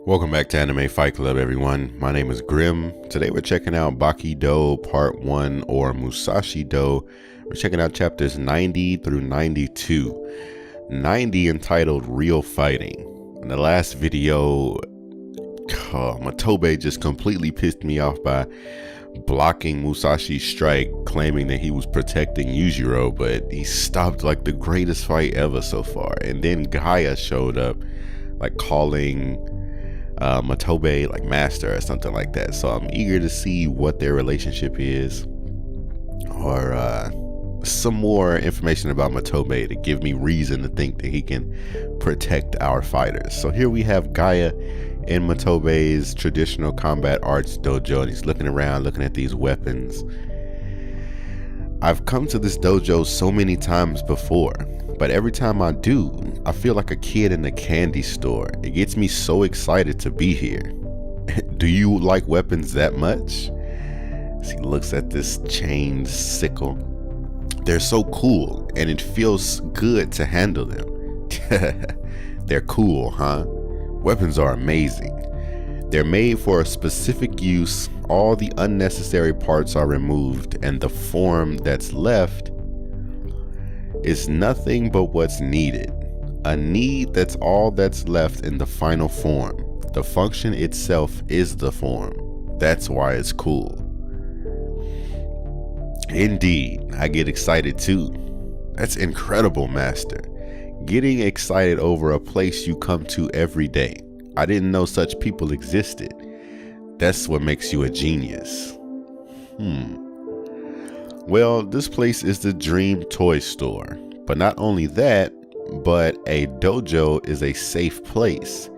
Welcome back to Anime Fight Club, everyone. My name is Grim. Today we're checking out Baki Dou Part 1, or Musashi Dou. We're checking out chapters 90 through 92. 90 entitled Real Fighting. In the last video, Motobe just completely pissed me off by blocking Musashi's strike, claiming that he was protecting Yujiro, but he stopped like the greatest fight ever so far. And then Gaia showed up, like calling Motobe like master or something like that. So I'm eager to see what their relationship is, or some more information about Motobe to give me reason to think that he can protect our fighters. So here we have Gaia in Motobe's traditional combat arts dojo, and he's looking around, looking at these weapons. I've come to this dojo so many times before, but every time I do, I feel like a kid in a candy store. It gets me so excited to be here. Do you like weapons that much? As he looks at this chained sickle. They're so cool, and it feels good to handle them. They're cool, huh? Weapons are amazing. They're made for a specific use. All the unnecessary parts are removed, and the form that's left is nothing but what's needed. A need that's all that's left in the final form. The function itself is the form. That's why it's cool. Indeed, I get excited too. That's incredible, master. Getting excited over a place you come to every day. I didn't know such people existed. That's what makes you a genius. Well, this place is the dream toy store. But not only that, but a dojo is a safe place.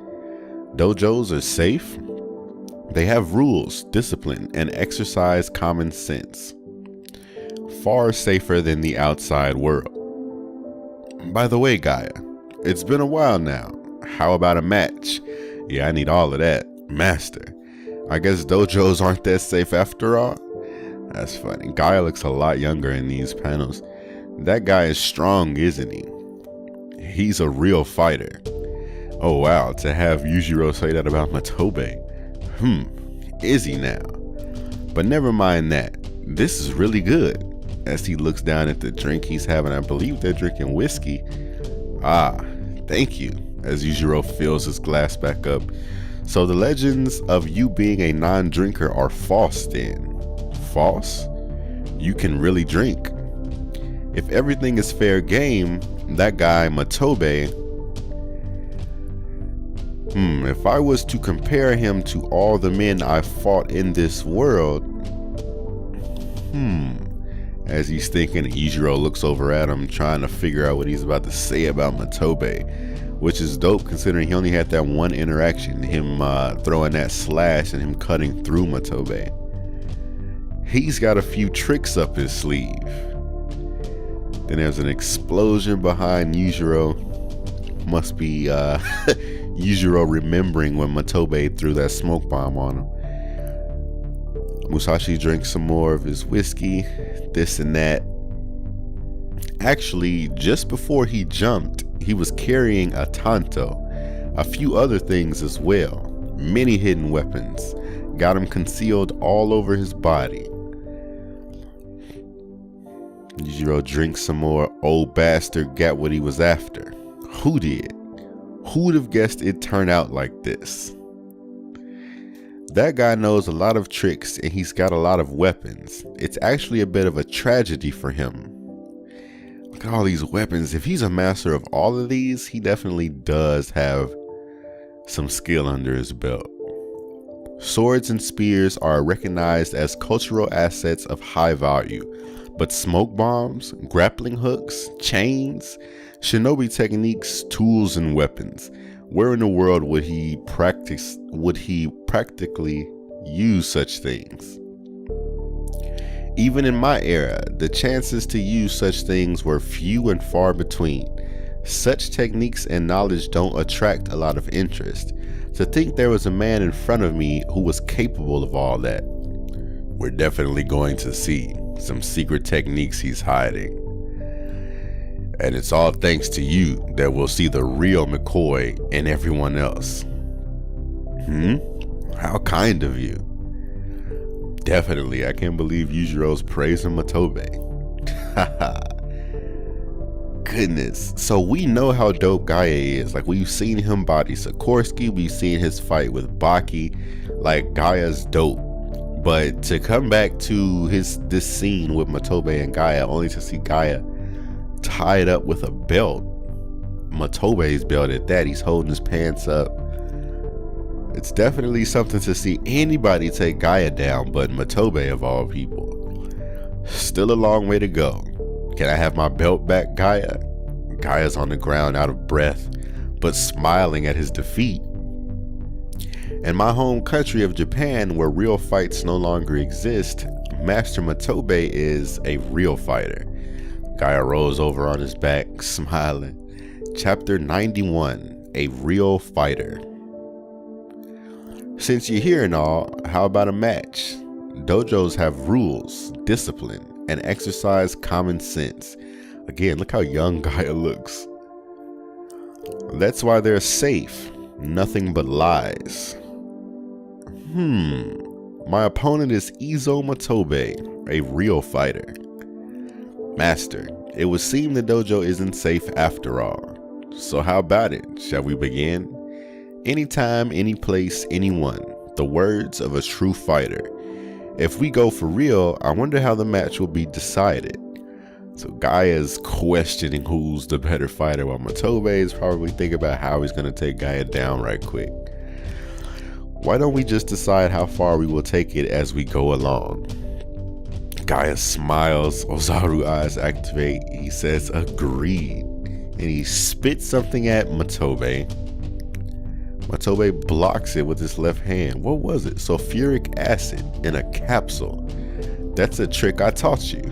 Dojos are safe. They have rules, discipline, and exercise common sense. Far safer than the outside world. By the way, Gaia, it's been a while now. How about a match? Yeah, I need all of that. Master, I guess dojos aren't that safe after all? That's funny. Gaia looks a lot younger in these panels. That guy is strong, isn't he? He's a real fighter. Oh wow, to have Yujiro say that about Motobe. Is he now? But never mind that. This is really good. As he looks down at the drink he's having, I believe they're drinking whiskey. Ah, thank you. As Yujiro fills his glass back up. So the legends of you being a non-drinker are false then. False? You can really drink. If everything is fair game, that guy Motobe, if I was to compare him to all the men I fought in this world, as he's thinking, Yujiro looks over at him trying to figure out what he's about to say about Motobe, which is dope considering he only had that one interaction, him throwing that slash and him cutting through Motobe. He's got a few tricks up his sleeve. Then there's an explosion behind Yujiro. Must be Yujiro remembering when Motobe threw that smoke bomb on him. Musashi drinks some more of his whiskey, this and that. Actually, just before he jumped, he was carrying a tanto, a few other things as well. Many hidden weapons. Got him concealed all over his body. Yujiro drinks some more. Old bastard got what he was after. Who did? Who would have guessed it'd turn out like this? That guy knows a lot of tricks and he's got a lot of weapons. It's actually a bit of a tragedy for him. Look at all these weapons. If he's a master of all of these, he definitely does have some skill under his belt. Swords and spears are recognized as cultural assets of high value. But smoke bombs, grappling hooks, chains, shinobi techniques, tools, and weapons. Where in the world would he practically use such things? Even in my era, the chances to use such things were few and far between. Such techniques and knowledge don't attract a lot of interest. To think there was a man in front of me who was capable of all that. We're definitely going to see some secret techniques he's hiding. And it's all thanks to you that we'll see the real McCoy and everyone else. How kind of you. Definitely, I can't believe Yujiro's praising Motobe. Goodness. So we know how dope Gaia is. Like, we've seen him body Sikorsky, we've seen his fight with Baki. Like, Gaia's dope. But to come back to this scene with Motobe and Gaia, only to see Gaia tied up with a belt, Motobe's belt at that, he's holding his pants up. It's definitely something to see anybody take Gaia down, but Motobe of all people. Still a long way to go. Can I have my belt back, Gaia? Gaia's on the ground out of breath, but smiling at his defeat. In my home country of Japan, where real fights no longer exist, Master Motobe is a real fighter. Gaia rolls over on his back, smiling. Chapter 91, A Real Fighter. Since you're here and all, how about a match? Dojos have rules, discipline, and exercise common sense. Again, look how young Gaia looks. That's why they're safe. Nothing but lies. My opponent is Izo Motobe, a real fighter. Master, it would seem the dojo isn't safe after all. So how about it? Shall we begin? Anytime, any place, anyone. The words of a true fighter. If we go for real, I wonder how the match will be decided. So Gaia's questioning who's the better fighter, while Motobe is probably thinking about how he's going to take Gaia down right quick. Why don't we just decide how far we will take it as we go along? Gaia smiles, Ozaru eyes activate, he says agreed, and he spits something at Motobe. Motobe blocks it with his left hand. What was it? Sulfuric acid in a capsule. That's a trick I taught you.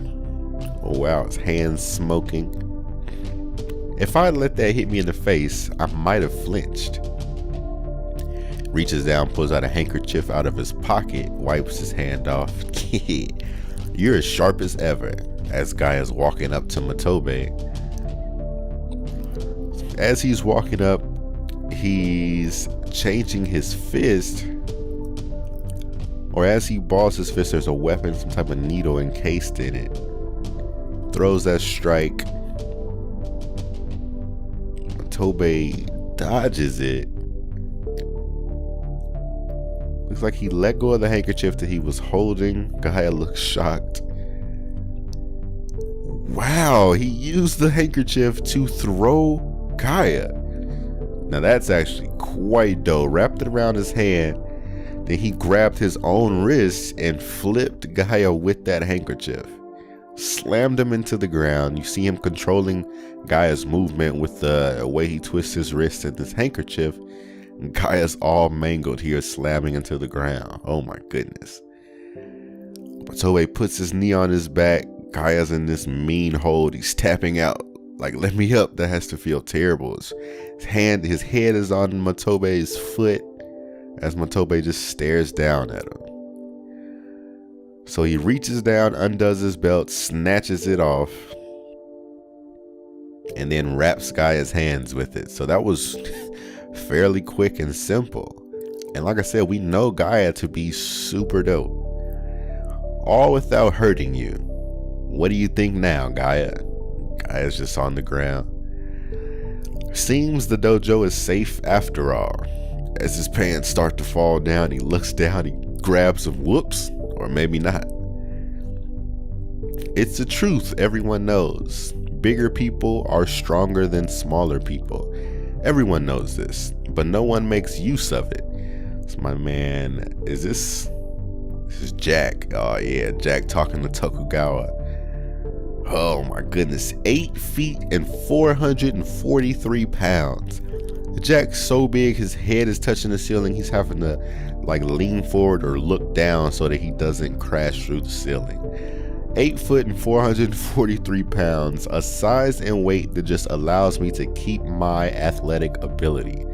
Oh wow, his hand's smoking. If I let that hit me in the face, I might have flinched. Reaches down, pulls out a handkerchief out of his pocket, wipes his hand off. You're as sharp as ever, as Gaia's walking up to Motobe. As he's walking up, he's changing his fist, or as he balls his fist, there's a weapon, some type of needle encased in it. Throws that strike. Motobe dodges it. Looks like he let go of the handkerchief that he was holding. Gaia looks shocked. Wow, he used the handkerchief to throw Gaia. Now that's actually quite dope. Wrapped it around his hand, then he grabbed his own wrist and flipped Gaia with that handkerchief. Slammed him into the ground. You see him controlling Gaia's movement with the way he twists his wrist and this handkerchief. Gaia's all mangled here, slamming into the ground. Oh my goodness. Motobe puts his knee on his back. Gaia's in this mean hold. He's tapping out. Like, let me up. That has to feel terrible. His head is on Motobe's foot as Motobe just stares down at him. So he reaches down, undoes his belt, snatches it off, and then wraps Gaia's hands with it. So that was fairly quick and simple. And like I said, we know Gaia to be super dope. All without hurting you. What do you think now, Gaia? Gaia's just on the ground. Seems the dojo is safe after all. As his pants start to fall down, he looks down, he grabs him, whoops, or maybe not. It's the truth, everyone knows. Bigger people are stronger than smaller people. Everyone knows this, but no one makes use of it. So my man, this is Jack. Oh yeah, Jack talking to Tokugawa. Oh my goodness, 8 feet and 443 pounds. Jack's so big, his head is touching the ceiling. He's having to like lean forward or look down so that he doesn't crash through the ceiling. 8 foot and 443 pounds, a size and weight that just allows me to keep my athletic ability.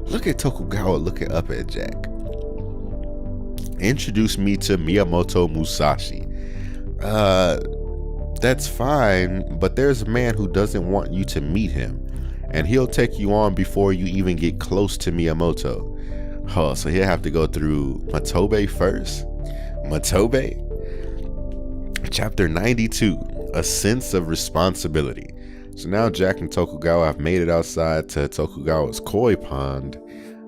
Look at Tokugawa looking up at Jack. Introduce me to Miyamoto Musashi. That's fine, but there's a man who doesn't want you to meet him, and he'll take you on before you even get close to Miyamoto. Oh, so he'll have to go through Motobe first. Motobe? Chapter 92, A Sense of Responsibility. So now Jack and Tokugawa have made it outside to Tokugawa's koi pond.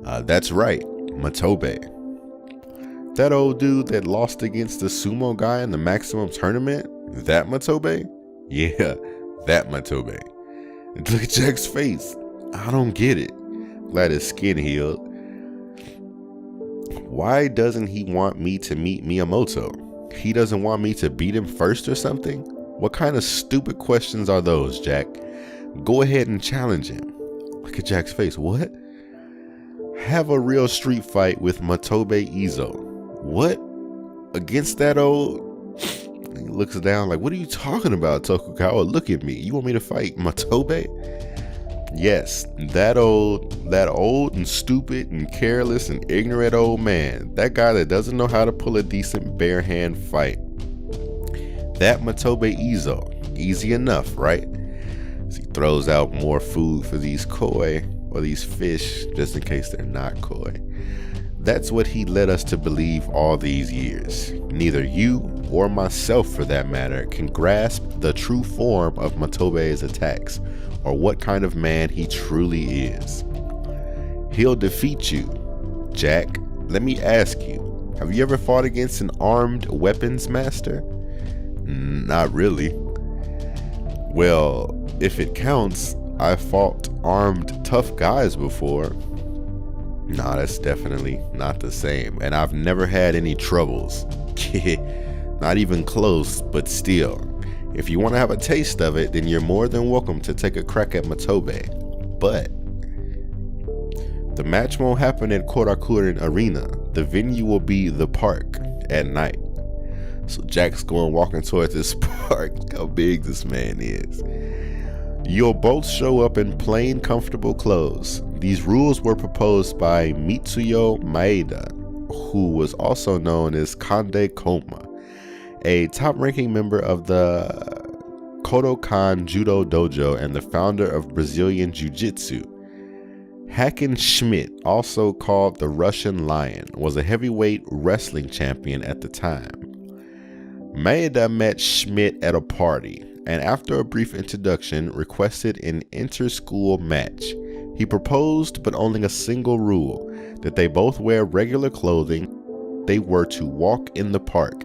That's right, Motobe. That old dude that lost against the sumo guy in the maximum tournament? That Motobe? Yeah, that Motobe. And look at Jack's face. I don't get it. Glad his skin healed. Why doesn't he want me to meet Miyamoto? He doesn't want me to beat him first or something? What kind of stupid questions are those, Jack? Go ahead and challenge him. Look at Jack's face. What? Have a real street fight with Motobe Izo. What? Against that old... He looks down like, what are you talking about, Tokugawa? Look at me. You want me to fight Motobe? Yes, that old and stupid and careless and ignorant old man. That guy that doesn't know how to pull a decent bare hand fight. That Motobe Izo. Easy enough, right? So he throws out more food for these koi, or these fish, just in case they're not koi. That's what he led us to believe all these years. Neither you, or myself for that matter, can grasp the true form of Motobe's attacks, or what kind of man he truly is. He'll defeat you. Jack, let me ask you, have you ever fought against an armed weapons master? Not really. Well, if it counts, I fought armed tough guys before. Nah, that's definitely not the same. And I've never had any troubles. Not even close, but still. If you want to have a taste of it, then you're more than welcome to take a crack at Motobe. But the match won't happen at Korakuen Arena. The venue will be the park at night. So Jack's going walking towards this park. Look how big this man is. You'll both show up in plain, comfortable clothes. These rules were proposed by Mitsuyo Maeda, who was also known as Kande Koma, a top-ranking member of the Kodokan Judo Dojo and the founder of Brazilian Jiu-Jitsu. Hacken Schmidt, also called the Russian Lion, was a heavyweight wrestling champion at the time. Maeda met Schmidt at a party, and after a brief introduction, requested an inter-school match. He proposed, but only a single rule, that they both wear regular clothing. They were to walk in the park,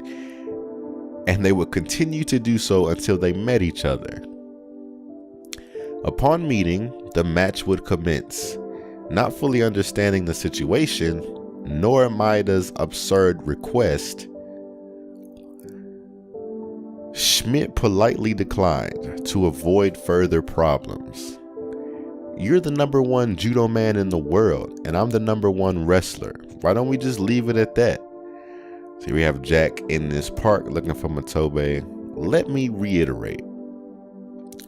and they would continue to do so until they met each other. Upon meeting, the match would commence. Not fully understanding the situation, nor Maeda's absurd request, Schmidt politely declined to avoid further problems. You're the #1 judo man in the world, and I'm the #1 wrestler. Why don't we just leave it at that? So here we have Jack in this park looking for Motobe. Let me reiterate.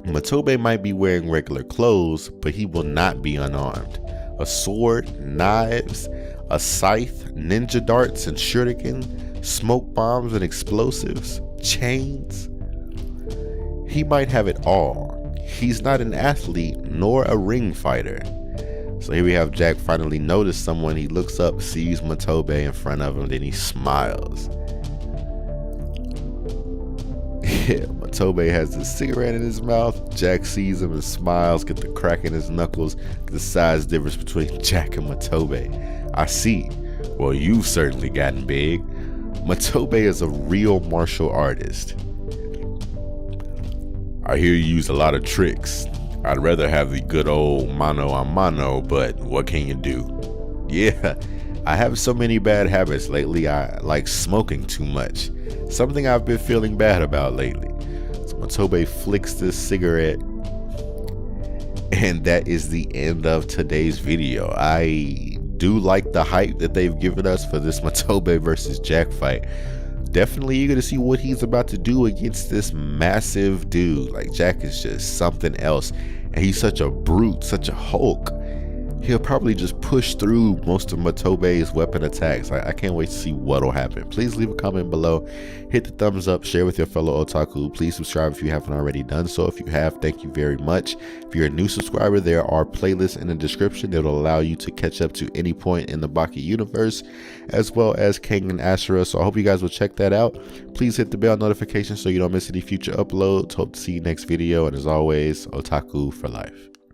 Motobe might be wearing regular clothes, but he will not be unarmed. A sword, knives, a scythe, ninja darts and shuriken, smoke bombs and explosives, chains. He might have it all. He's not an athlete nor a ring fighter. So here we have Jack finally notice someone. He looks up, sees Motobe in front of him, then he smiles. Yeah, Motobe has a cigarette in his mouth. Jack sees him and smiles, get the crack in his knuckles. The size difference between Jack and Motobe. I see. Well, you've certainly gotten big. Motobe is a real martial artist. I hear you use a lot of tricks. I'd rather have the good old mano a mano, but what can you do? Yeah, I have so many bad habits lately. I like smoking too much. Something I've been feeling bad about lately. So Motobe flicks this cigarette. And that is the end of today's video. I do like the hype that they've given us for this Motobe versus Jack fight. Definitely eager to see what he's about to do against this massive dude. Like, Jack is just something else, and he's such a brute, such a Hulk. he'll probably just push through most of Motobe's weapon attacks. I can't wait to see what'll happen. Please leave a comment below, hit the thumbs up, share with your fellow otaku. Please subscribe if you haven't already done so. If you have, thank you very much. If you're a new subscriber, there are playlists in the description that will allow you to catch up to any point in the Baki universe, as well as King and Ashura. So I hope you guys will check that out. Please hit the bell notification so you don't miss any future uploads. Hope to see you next video, and as always, otaku for life.